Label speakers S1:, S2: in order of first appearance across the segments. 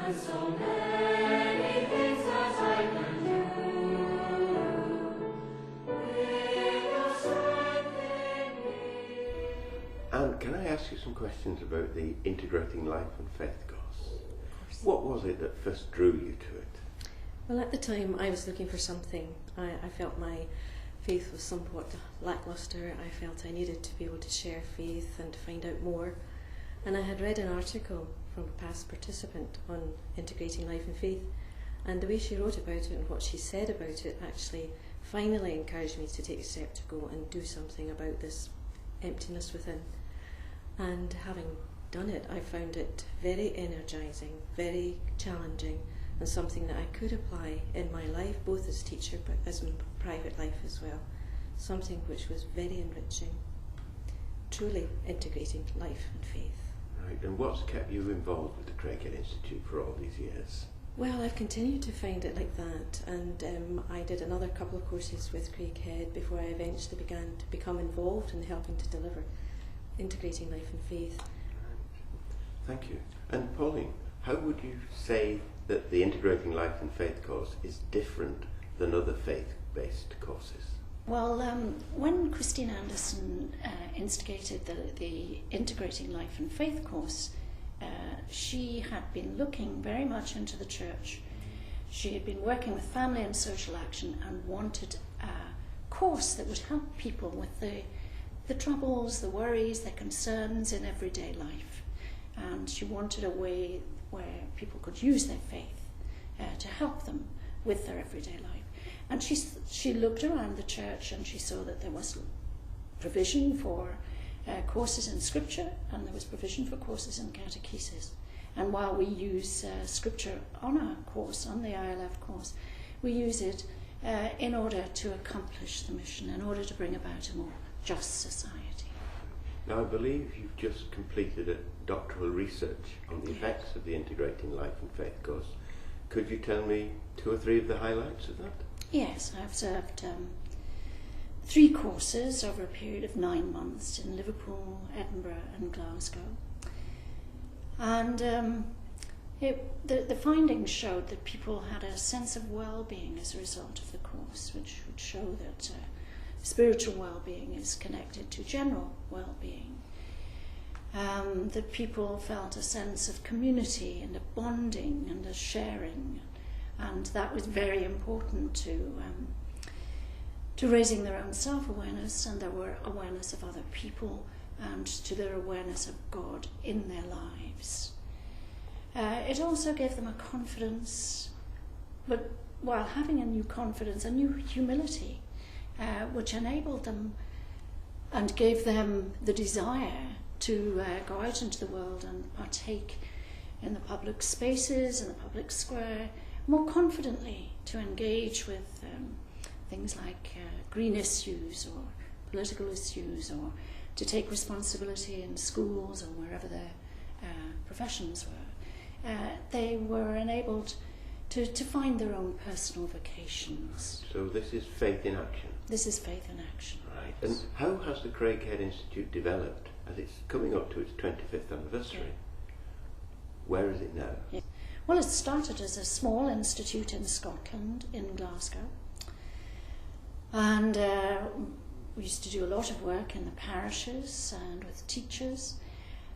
S1: and so many things that I can do with your strength in me.
S2: And can I ask you some questions about the Integrating Life and Faith course? What was it that first drew you to it?
S3: Well, at the time I was looking for something. I felt my faith was somewhat lacklustre. I felt I needed to be able to share faith and to find out more. And I had read an article from a past participant on integrating life and faith, and the way she wrote about it and what she said about it actually finally encouraged me to take a step to go and do something about this emptiness within. And having done it, I found it very energising, very challenging, and something that I could apply in my life, both as teacher but as in private life as well. Something which was very enriching, truly integrating life and faith.
S2: Right, and what's kept you involved with the Craighead Institute for all these years?
S3: Well, I've continued to find it like that, and I did another couple of courses with Craighead before I eventually began to become involved in helping to deliver integrating life and faith.
S2: Thank you. And Pauline, how would you say that the Integrating Life and Faith course is different than other faith-based courses?
S4: Well, when Christine Anderson instigated the Integrating Life and Faith course, she had been looking very much into the church. She had been working with family and social action and wanted a course that would help people with the troubles, the worries, the concerns in everyday life. And she wanted a way where people could use their faith to help them with their everyday life. And she looked around the church and she saw that there was provision for courses in scripture, and there was provision for courses in catechesis. And while we use scripture on our course, on the ILF course, we use it in order to accomplish the mission, in order to bring about a more just society.
S2: Now, I believe you've just completed a doctoral research on the effects of the Integrating Life and Faith course. Could you tell me 2 or 3 of the highlights of that?
S4: Yes, I've observed 3 courses over a period of 9 months in Liverpool, Edinburgh and Glasgow. And the findings showed that people had a sense of well-being as a result of the course, which would show that spiritual well-being is connected to general well-being. That people felt a sense of community and a bonding and a sharing, and that was very important to raising their own self-awareness and their awareness of other people and to their awareness of God in their lives. It also gave them a confidence, but while having a new confidence, a new humility, which enabled them and gave them the desire to go out into the world and partake in the public spaces, in the public square, more confidently, to engage with things like green issues or political issues, or to take responsibility in schools or wherever their professions were. They were enabled to find their own personal vocations.
S2: So this is faith in action?
S4: This is faith in action.
S2: Right. And how has the Craighead Institute developed as it's coming up to its 25th anniversary?
S4: Yeah.
S2: Where is it now?
S4: Yeah. Well, it started as a small institute in Scotland, in Glasgow. And we used to do a lot of work in the parishes and with teachers.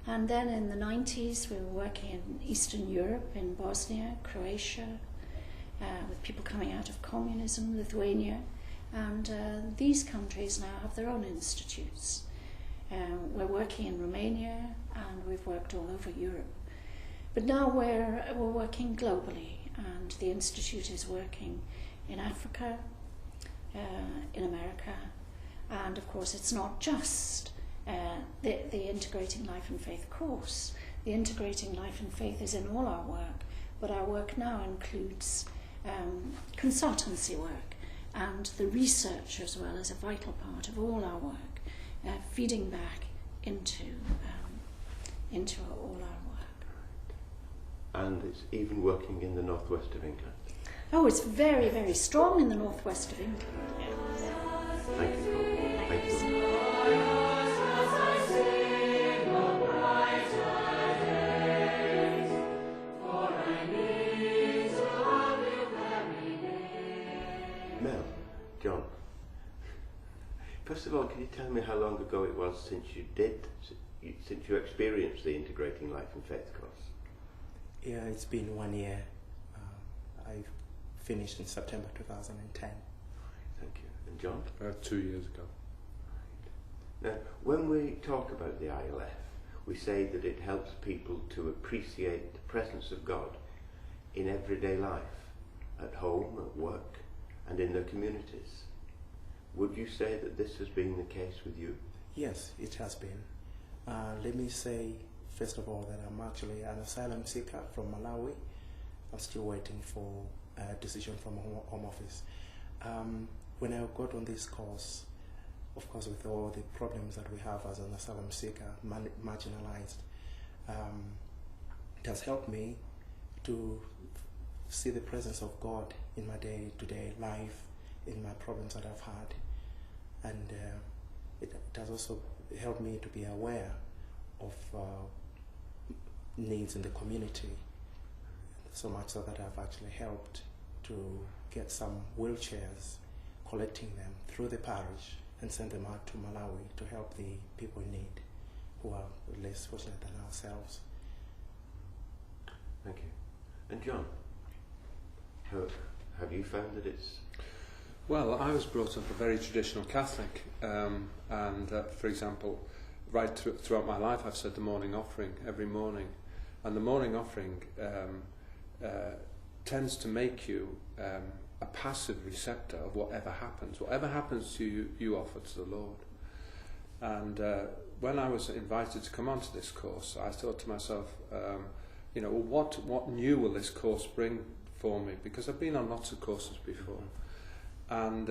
S4: And then in the 90s, we were working in Eastern Europe, in Bosnia, Croatia, with people coming out of communism, Lithuania. And these countries now have their own institutes. We're working in Romania, and we've worked all over Europe. But now we're working globally, and the Institute is working in Africa, in America, and of course it's not just the Integrating Life and Faith course. The Integrating Life and Faith is in all our work, but our work now includes consultancy work, and the research as well as a vital part of all our work, feeding back into all our work.
S2: And it's even working in the northwest of England.
S4: Oh, it's very, very strong in the northwest of England.
S2: Thank you, Paul. Thank you.
S1: For I
S2: First of all, can you tell me how long ago it was since you experienced the Integrating Life and Faith course?
S5: Yeah, it's been 1 year. I finished in September 2010.
S2: Thank you. And John?
S6: 2 years ago.
S2: Now, when we talk about the ILF, we say that it helps people to appreciate the presence of God in everyday life, at home, at work, and in their communities. Would you say that this has been the case with you?
S5: Yes, it has been. Let me say, first of all, that I'm actually an asylum seeker from Malawi. I'm still waiting for a decision from Home Office. When I got on this course, of course, with all the problems that we have as an asylum seeker, marginalized, it has helped me to see the presence of God in my day-to-day life, in my problems that I've had. And it has also helped me to be aware of needs in the community, so much so that I've actually helped to get some wheelchairs, collecting them through the parish and send them out to Malawi to help the people in need who are less fortunate than ourselves.
S2: Thank you. And John, have you found that it's...
S6: Well, I was brought up a very traditional Catholic, and for example, throughout my life I've said the morning offering every morning, and the morning offering tends to make you a passive receptor of whatever happens. Whatever happens to you, you offer to the Lord. And when I was invited to come onto this course, I thought to myself, what new will this course bring for me? Because I've been on lots of courses before. And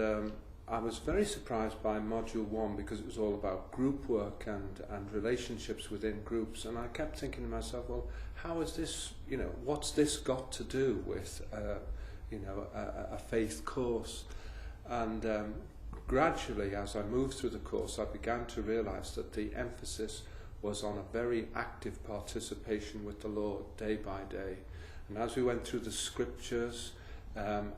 S6: I was very surprised by Module 1 because it was all about group work and relationships within groups. And I kept thinking to myself, well, how is this, what's this got to do with, a faith course? And gradually, as I moved through the course, I began to realise that the emphasis was on a very active participation with the Lord day by day. And as we went through the scriptures,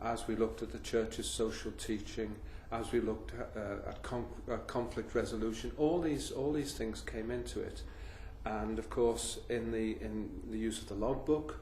S6: as we looked at the church's social teaching, as we looked at conflict resolution, all these things came into it. And of course, in the use of the logbook,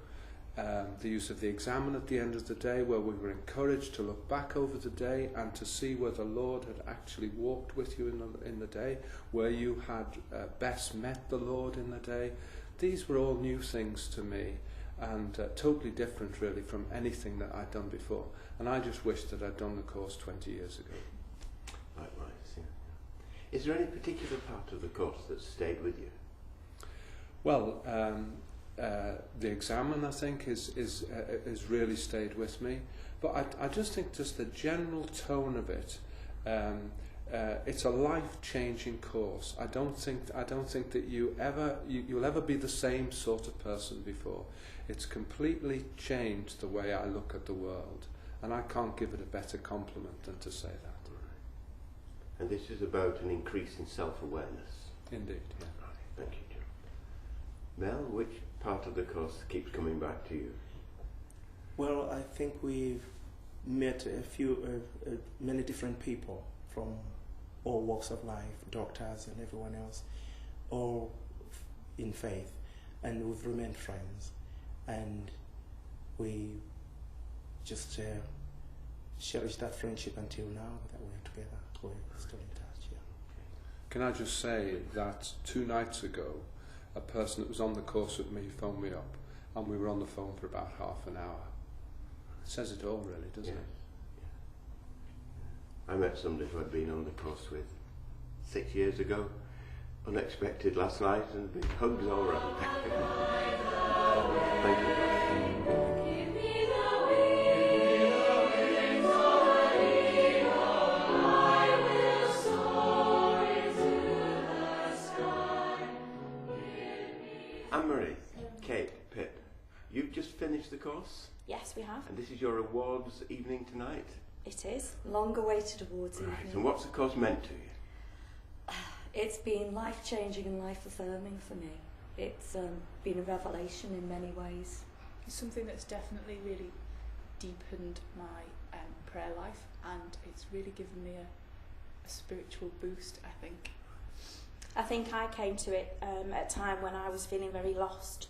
S6: the use of the examen at the end of the day, where we were encouraged to look back over the day and to see where the Lord had actually walked with you in the day, where you had best met the Lord in the day. These were all new things to me, and totally different really from anything that I'd done before. And I just wished that I'd done the course 20 years ago.
S2: Likewise, yeah. Is there any particular part of the course that stayed with you?
S6: Well, the examen, I think, is really stayed with me. But I just think just the general tone of it, it's a life-changing course. I don't think that you'll ever be the same sort of person before. It's completely changed the way I look at the world, and I can't give it a better compliment than to say that.
S2: And this is about an increase in self-awareness.
S6: Indeed, yeah.
S2: Right. Thank you, John. Mel, which part of the course keeps coming back to you?
S5: Well, I think we've met many different people from all walks of life, doctors and everyone else, all in faith, and we've remained friends, and we just cherish that friendship until now that we're together. We're still in touch. Yeah.
S6: Can I just say that 2 nights ago, a person that was on the course with me phoned me up, and we were on the phone for about half an hour. It says it all, really, doesn't it?
S2: I met somebody who I'd been on the course with 6 years ago, unexpected last night, and big hugs all around. Thank you.
S1: Give me the wings of an eagle, I will soar into the sky.
S2: Anne-Marie, Kate, Pip, you've just finished the course,
S7: Yes, we have.
S2: and this is your awards evening tonight.
S7: It is. Long-awaited awards
S2: Right,
S7: evening.
S2: and what's the course meant to you?
S7: It's been life-changing and life-affirming for me. It's been a revelation in many ways.
S8: It's something that's definitely really deepened my prayer life, and it's really given me a spiritual boost, I think.
S9: I think I came to it at a time when I was feeling very lost.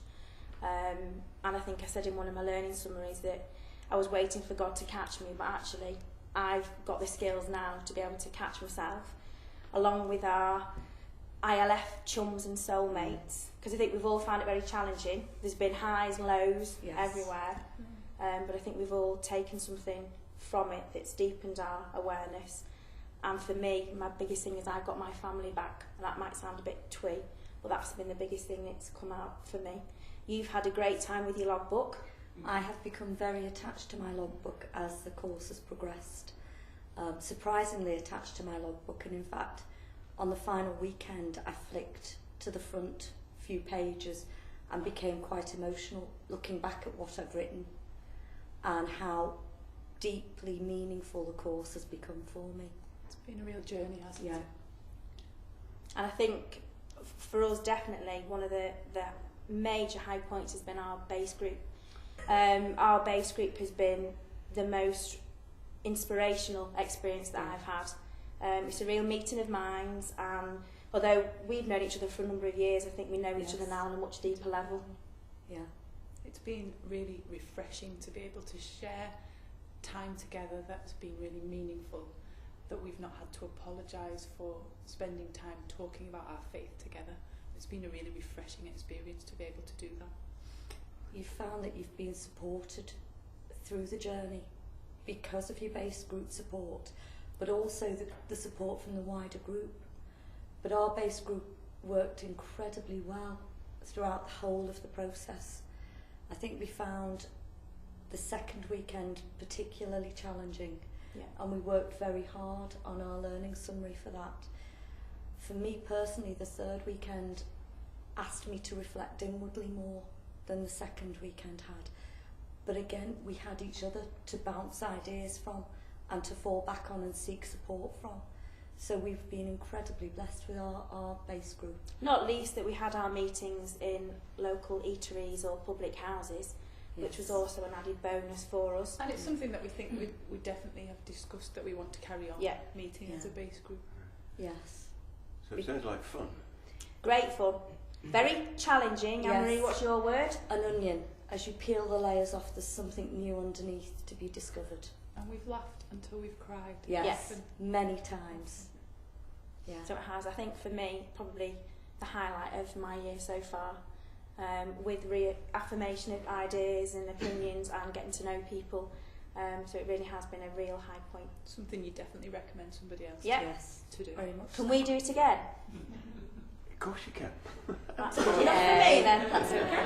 S9: And I think I said in one of my learning summaries that I was waiting for God to catch me, but actually I've got the skills now to be able to catch myself, along with our ILF chums and soulmates, because I think we've all found it very challenging. There's been highs and lows everywhere, but I think we've all taken something from it that's deepened our awareness. And for me, my biggest thing is I got my family back. And that might sound a bit twee, but that's been the biggest thing that's come out for me. You've had a great time with your logbook.
S7: I have become very attached to my logbook as the course has progressed. Surprisingly attached to my logbook, and in fact, on the final weekend, I flicked to the front few pages and became quite emotional looking back at what I've written and how deeply meaningful the course has become for me.
S8: It's been a real journey, hasn't it?
S9: And I think for us, definitely, one of the major high points has been our base group. Our base group has been the most inspirational experience that I've had. It's a real meeting of minds, and although we've known each other for a number of years, I think we know each other now on a much deeper level.
S7: Yeah.
S8: It's been really refreshing to be able to share time together that's been really meaningful, that we've not had to apologise for spending time talking about our faith together. It's been a really refreshing experience to be able to do that.
S7: You've found that you've been supported through the journey because of your base group support, but also the support from the wider group. But our base group worked incredibly well throughout the whole of the process. I think we found the second weekend particularly challenging, and we worked very hard on our learning summary for that. For me personally, the third weekend asked me to reflect inwardly more than the second weekend had. But again, we had each other to bounce ideas from and to fall back on and seek support from. So we've been incredibly blessed with our base group.
S9: Not least that we had our meetings in local eateries or public houses, which was also an added bonus for us.
S8: And it's something that we think we definitely have discussed that we want to carry on meeting as a base group.
S7: Yes.
S2: So it sounds like fun.
S9: Great fun. Very challenging. Anne-Marie, what's your word?
S7: An onion. As you peel the layers off, there's something new underneath to be discovered.
S8: And we've laughed until we've cried.
S7: Yes. Many times. Yeah.
S9: So it has. I think for me, probably the highlight of my year so far, with reaffirmation of ideas and opinions and getting to know people. So it really has been a real high point.
S8: Something you definitely recommend somebody else to do.
S7: Very much.
S9: Can we do it again?
S2: Of course you can.
S9: That's good enough for me then.
S7: That's okay.